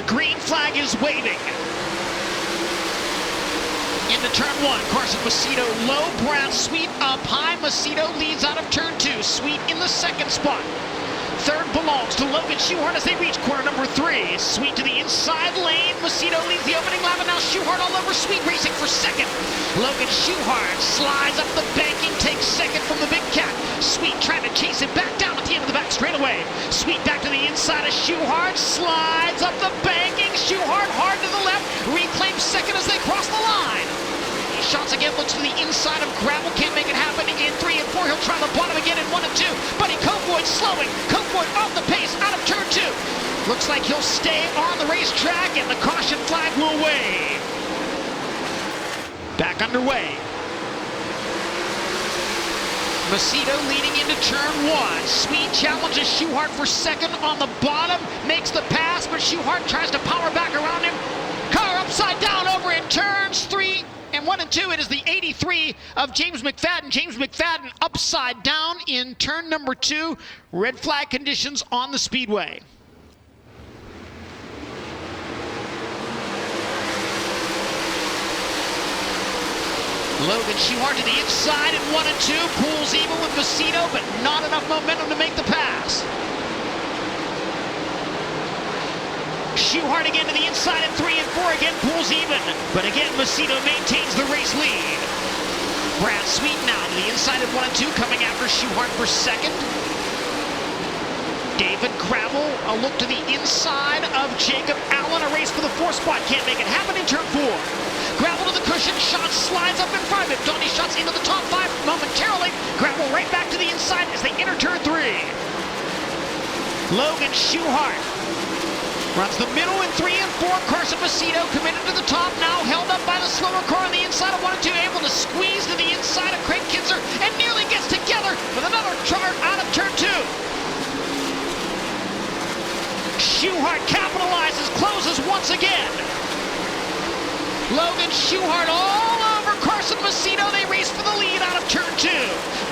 The green flag is waving. Into turn one, Carson Macedo low, Brad Sweet up high. Macedo leads out of turn two. Sweet in the second spot. Third belongs to Logan Schuchart as they reach corner number three. Sweet to the inside lane. Macedo leads the opening lap, and now Schuchart all over Sweet, racing for second. Logan Schuchart slides up the banking, takes second from the big cat. Sweet trying to chase him back down at the end of the back straightaway. Sweet back to the inside of Schuchart, slides up the banking. Schuchart hard to the left, reclaims second as they cross the line. Shots again, looks to the inside of Gravel, can't make it happen in 3 and 4. He'll try the bottom again in 1 and 2. Buddy Kofoid slowing. Kofoid off the pace out of turn 2. Looks like he'll stay on the racetrack, and the caution flag will wave. Back underway. Macedo leading into turn 1. Sweet challenges Schuchart for second on the bottom, makes the pass, but Schuchart tries to power back around him. Car upside down over in turns 3. And 1 and 2, it is the 83 of James McFadden. James McFadden upside down in turn number 2. Red flag conditions on the speedway. Logan Schuchart to the inside in 1 and 2. Pulls even with Macedo, but not enough momentum to make the pass. Schuchart again to the inside at 3 and 4, again pulls even. But again, Macedo maintains the race lead. Brad Sweet now to the inside at 1 and 2, coming after Schuchart for second. David Gravel, a look to the inside of Jacob Allen, a race for the 4th spot. Can't make it happen in turn 4. Gravel to the cushion, Schatz slides up in front of him. Donnie Schatz into the top 5 momentarily. Gravel right back to the inside as they enter turn 3. Logan Schuchart runs the middle in 3 and 4. Carson Macedo committed to the top, now held up by the slower car on the inside of 1 and 2, able to squeeze to the inside of Craig Kinzer and nearly gets together with another chart out of turn 2. Schuchart capitalizes, closes once again. Logan Schuchart all over Carson Macedo. They race for the lead out of turn 2.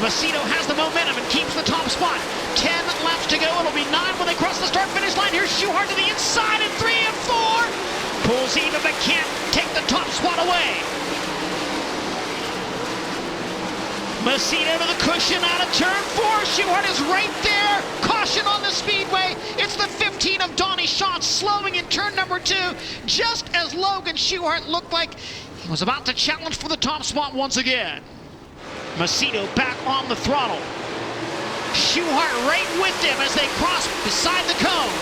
Macedo has the momentum and keeps the top spot. 10 laps to go. It'll be 9 when they cross the start-finish line. Here's Schuchart to the inside in 3 and 4. Pulls even but can't take the top spot away. Macedo to the cushion out of turn 4. Schuchart is right there. Caution on the speedway. It's the 15 of Donnie Schatz slowing in turn number 2, just as Logan Schuchart looked like he was about to challenge for the top spot once again. Macedo back on the throttle. Schuchart right with them as they cross beside the cone.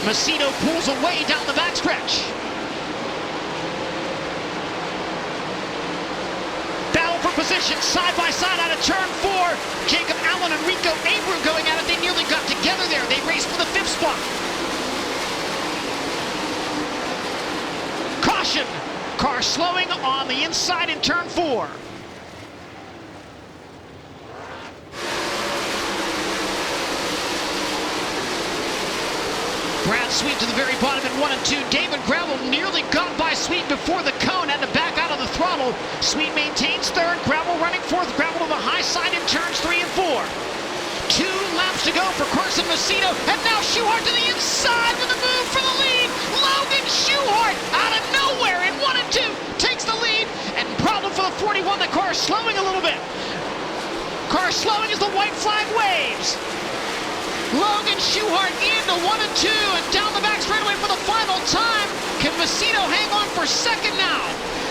Macedo pulls away down the backstretch. Battle for position side by side out of turn 4. Jacob Allen and Rico Abreu going at it. They nearly got together there. They race for the 5th spot. Caution. Car slowing on the inside in turn 4. Brad Sweet to the very bottom in 1 and 2. David Gravel nearly got by Sweet before the cone, had to back out of the throttle. Sweet maintains 3rd, Gravel running 4th. Gravel to the high side in turns 3 and 4. 2 laps to go for Carson Macedo, and now Schuchart to the inside with a move for the lead. Logan Schuchart out of nowhere in 1 and 2 takes the lead, and problem for the 41. The car slowing a little bit. Car slowing as the white flag waves. Logan Schuchart into 1 and 2 and down the back straightaway for the final time. Can Macedo hang on for second now?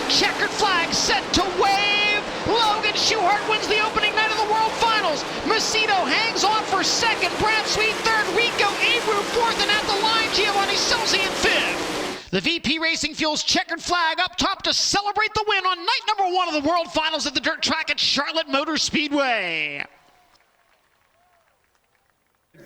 Checkered flag set to wave. Logan Schuchart wins the opening night of the World Finals. Macedo hangs on for second. Brad Sweet 3rd. Rico Abreu 4th. And at the line, Giovanni Scelzi in 5th. The VP Racing Fuels checkered flag up top to celebrate the win on night number 1 of the World Finals at the dirt track at Charlotte Motor Speedway.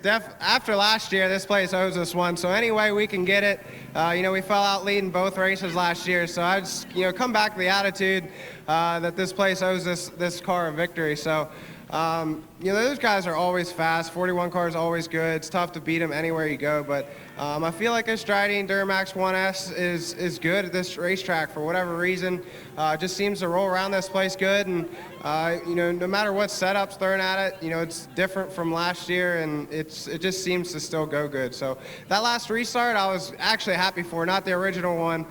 After last year, this place owes us one, so any way we can get it. We fell out leading both races last year, so I just, come back to the attitude that this place owes this car a victory. So Those guys are always fast. 41 car is always good. It's tough to beat them anywhere you go, but I feel like this Striding Duramax 1S is good at this racetrack for whatever reason. Just seems to roll around this place good, and no matter what setup's thrown at it, it's different from last year, and it just seems to still go good. So that last restart, I was actually happy for, not the original one.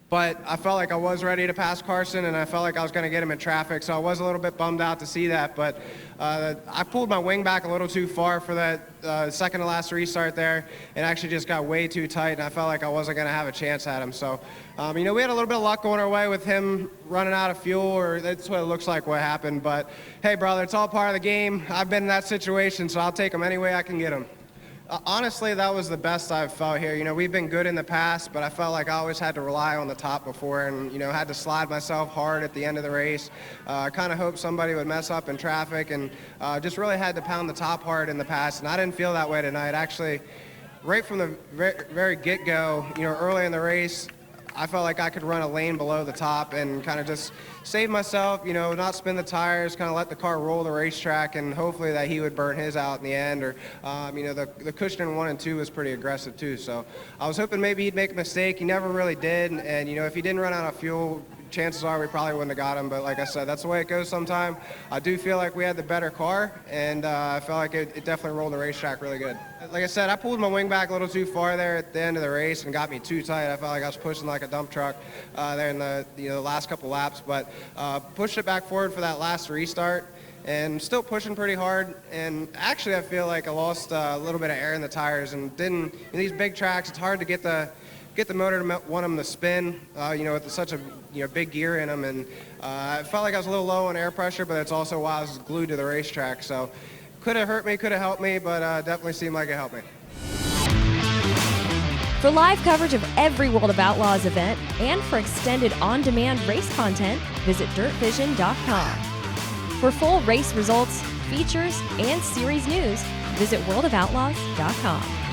But I felt like I was ready to pass Carson, and I felt like I was going to get him in traffic, so I was a little bit bummed out to see that. But I pulled my wing back a little too far for that second to last restart there. It actually just got way too tight, and I felt like I wasn't going to have a chance at him. So, we had a little bit of luck going our way with him running out of fuel, or that's what it looks like what happened. But, hey, brother, it's all part of the game. I've been in that situation, so I'll take him any way I can get him. Honestly, that was the best I've felt here. We've been good in the past, but I felt like I always had to rely on the top before, and had to slide myself hard at the end of the race. I kind of hoped somebody would mess up in traffic, and just really had to pound the top hard in the past, and I didn't feel that way tonight. Actually, right from the very get-go, early in the race, I felt like I could run a lane below the top and kind of just save myself, not spin the tires, kind of let the car roll the racetrack, and hopefully that he would burn his out in the end. Or, the cushion in 1 and 2 was pretty aggressive too. So I was hoping maybe he'd make a mistake. He never really did. And, if he didn't run out of fuel, chances are we probably wouldn't have got him. But like I said, that's the way it goes sometime. I do feel like we had the better car, and I felt like it definitely rolled the racetrack really good. Like I said, I pulled my wing back a little too far there at the end of the race and got me too tight. I felt like I was pushing like a dump truck there in the last couple laps, but pushed it back forward for that last restart, and still pushing pretty hard. And actually, I feel like I lost a little bit of air in the tires, and didn't. In these big tracks, it's hard to get the motor to want them to spin, with such a big gear in them, and I felt like I was a little low on air pressure, but it's also why I was glued to the racetrack. So could have hurt me, could have helped me, but definitely seemed like it helped me. For live coverage of every World of Outlaws event and for extended on-demand race content, visit dirtvision.com. For full race results, features, and series news, visit worldofoutlaws.com.